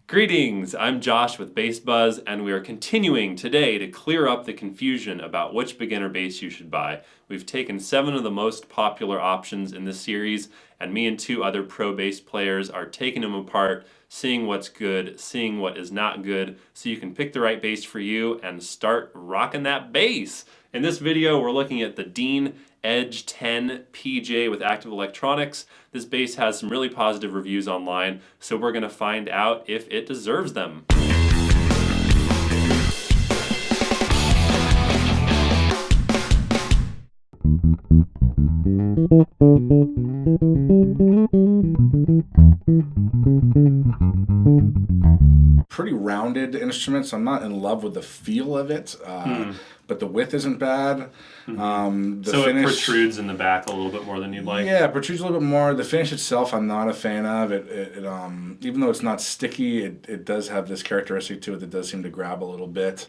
Greetings, I'm Josh with Bass Buzz, and we are continuing today to clear up the confusion about which beginner bass you should buy. We've taken 7 of the most popular options in this series, and me and 2 other pro bass players are taking them apart, seeing what's good, seeing what is not good, so you can pick the right bass for you and start rocking that bass. In this video, we're looking at the Dean Edge 10 PJ with active electronics. This bass has some really positive reviews online, so we're going to find out if it deserves them. Pretty rounded instrument, so I'm not in love with the feel of it, but the width isn't bad. So it protrudes in the back a little bit more than you'd like? Yeah, it protrudes a little bit more. The finish itself, I'm not a fan of. Even though it's not sticky, it does have this characteristic to it that does seem to grab a little bit.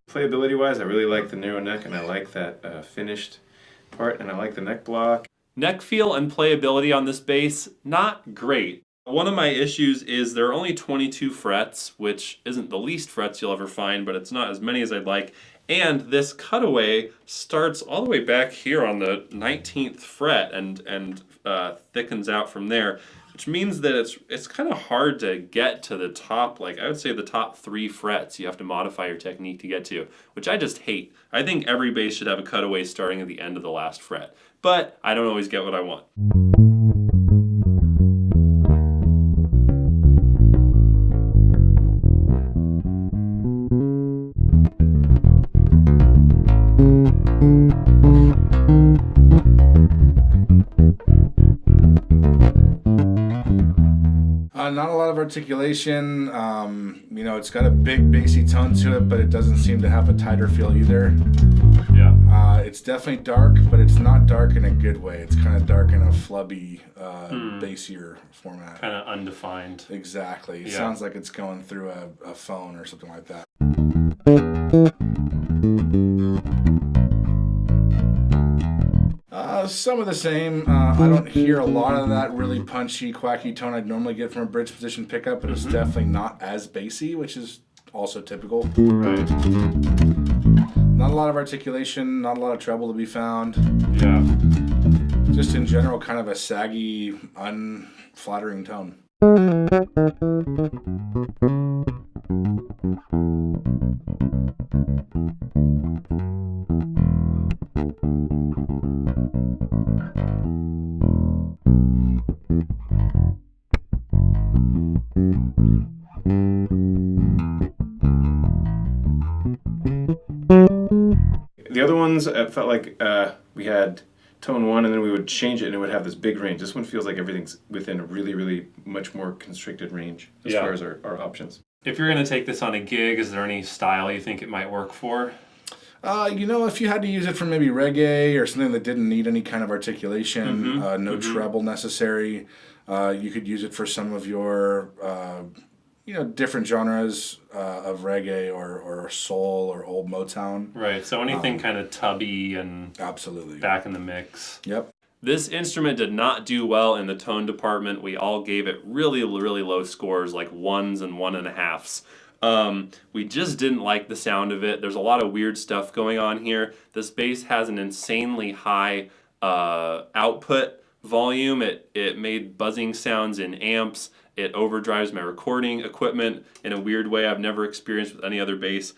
Playability-wise, I really like the narrow neck, and I like that finished part, and I like the neck block. Neck feel and playability on this bass, not great. One of my issues is there are only 22 frets, which isn't the least frets you'll ever find, but it's not as many as I'd like. And this cutaway starts all the way back here on the 19th fret and thickens out from there, which means that it's kind of hard to get to the top, like I would say the top 3 frets you have to modify your technique to get to, which I just hate. I think every bass should have a cutaway starting at the end of the last fret, but I don't always get what I want. Not a lot of articulation. It's got a big bassy tone to it, but it doesn't seem to have a tighter feel either. Yeah. It's definitely dark, but it's not dark in a good way. It's kind of dark in a flubby, bassier format. Kind of undefined. Exactly. It Yeah. sounds like it's going through a phone or something like that. Some of the same. I don't hear a lot of that really punchy, quacky tone I'd normally get from a bridge position pickup, but it's definitely not as bassy, which is also typical. Right. Not a lot of articulation, not a lot of treble to be found. Yeah. Just in general, kind of a saggy, unflattering tone. The other ones, it felt like we had tone 1, and then we would change it, and it would have this big range. This one feels like everything's within a really, really much more constricted range as far as our options. If you're going to take this on a gig, is there any style you think it might work for? If you had to use it for maybe reggae or something that didn't need any kind of articulation, no treble necessary, you could use it for some of your, different genres of reggae or soul or old Motown. Right, so anything kind of tubby and absolutely back in the mix. Yep. This instrument did not do well in the tone department. We all gave it really, really low scores, like 1s and 1.5s. We just didn't like the sound of it. There's a lot of weird stuff going on here. This bass has an insanely high output volume. It made buzzing sounds in amps. It overdrives my recording equipment in a weird way I've never experienced with any other bass.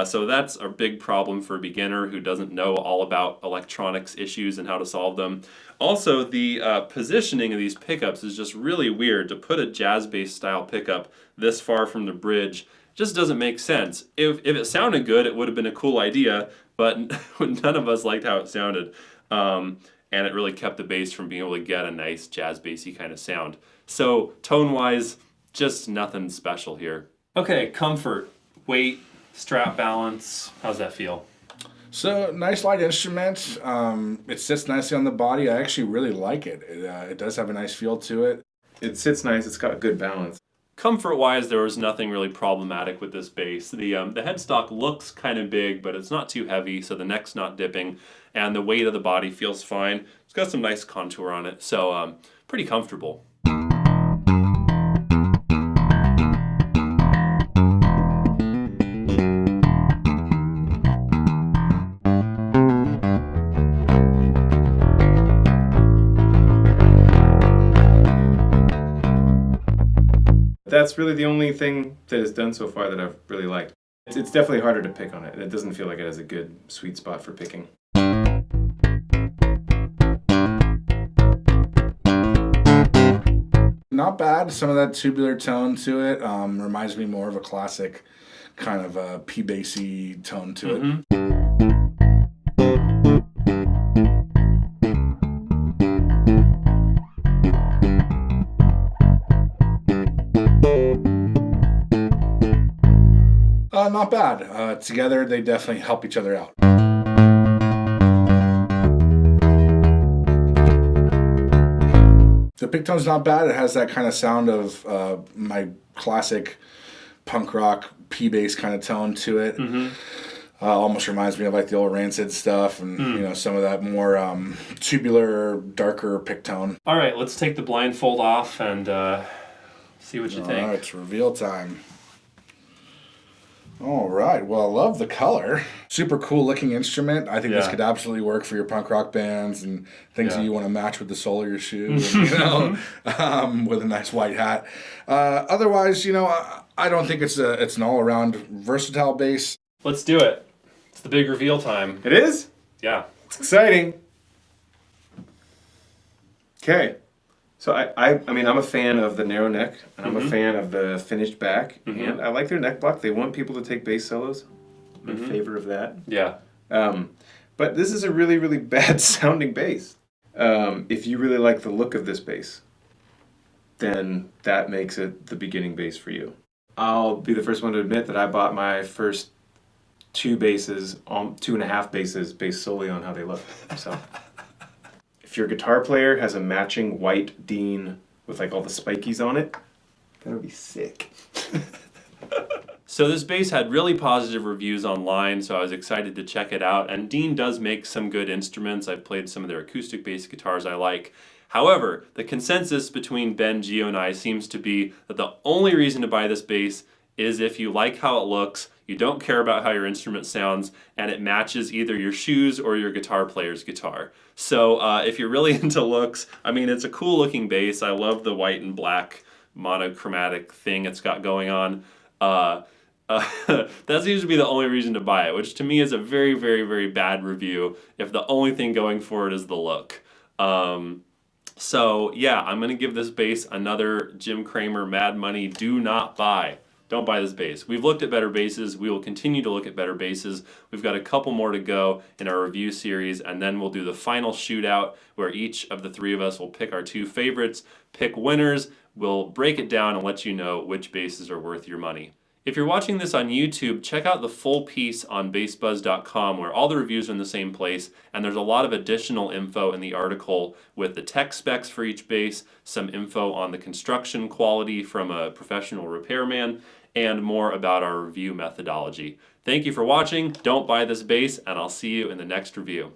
So that's a big problem for a beginner who doesn't know all about electronics issues and how to solve them. Also, the positioning of these pickups is just really weird. To put a jazz bass style pickup this far from the bridge just doesn't make sense. If it sounded good, it would have been a cool idea, but none of us liked how it sounded. And it really kept the bass from being able to get a nice jazz bassy kind of sound. So tone-wise, just nothing special here. Okay, comfort, weight, strap balance, how's that feel? So, nice light instrument. It sits nicely on the body. I actually really like it. It does have a nice feel to it. It sits nice. It's got a good balance. Comfort-wise, there was nothing really problematic with this bass. The headstock looks kind of big, but it's not too heavy, so the neck's not dipping, and the weight of the body feels fine. It's got some nice contour on it, so pretty comfortable. That's really the only thing that it's done so far that I've really liked. It's definitely harder to pick on it. It doesn't feel like it has a good sweet spot for picking. Not bad. Some of that tubular tone to it reminds me more of a classic kind of a P-bassy tone to it. Not bad. Together, they definitely help each other out. The pick tone's not bad. It has that kind of sound of my classic punk rock P-bass kind of tone to it. Almost reminds me of like the old Rancid stuff and you know, some of that more tubular, darker pick tone. All right, let's take the blindfold off and see what you think. All right, it's reveal time. All right. Well, I love the color. Super cool looking instrument. I think this could absolutely work for your punk rock bands and things that you want to match with the sole of your shoe, and, you know, with a nice white hat. Otherwise, you know, I don't think it's an all around versatile bass. Let's do it. It's the big reveal time. It is? Yeah. It's exciting. Okay. So I mean, I'm a fan of the narrow neck, and I'm a fan of the finished back, and I like their neck block. They want people to take bass solos. I'm in favor of that. Yeah. But this is a really, really bad sounding bass. If you really like the look of this bass, then that makes it the beginning bass for you. I'll be the first one to admit that I bought my first 2.5 basses based solely on how they look. So. If your guitar player has a matching white Dean with like all the spikies on it, that would be sick. So this bass had really positive reviews online, so I was excited to check it out. And Dean does make some good instruments. I've played some of their acoustic bass guitars I like. However, the consensus between Ben, Gio, and I seems to be that the only reason to buy this bass is if you like how it looks, you don't care about how your instrument sounds, and it matches either your shoes or your guitar player's guitar. So if you're really into looks, I mean, it's a cool looking bass. I love the white and black monochromatic thing it's got going on. That seems to be the only reason to buy it, which to me is a very, very, very bad review if the only thing going for it is the look. So yeah, I'm going to give this bass another Jim Cramer Mad Money do not buy. Don't buy this bass. We've looked at better basses. We will continue to look at better basses. We've got a couple more to go in our review series, and then we'll do the final shootout where each of the three of us will pick our two favorites, pick winners. We'll break it down and let you know which basses are worth your money. If you're watching this on YouTube, check out the full piece on bassbuzz.com where all the reviews are in the same place, and there's a lot of additional info in the article with the tech specs for each bass, some info on the construction quality from a professional repairman, and more about our review methodology. Thank you for watching. Don't buy this bass, and I'll see you in the next review.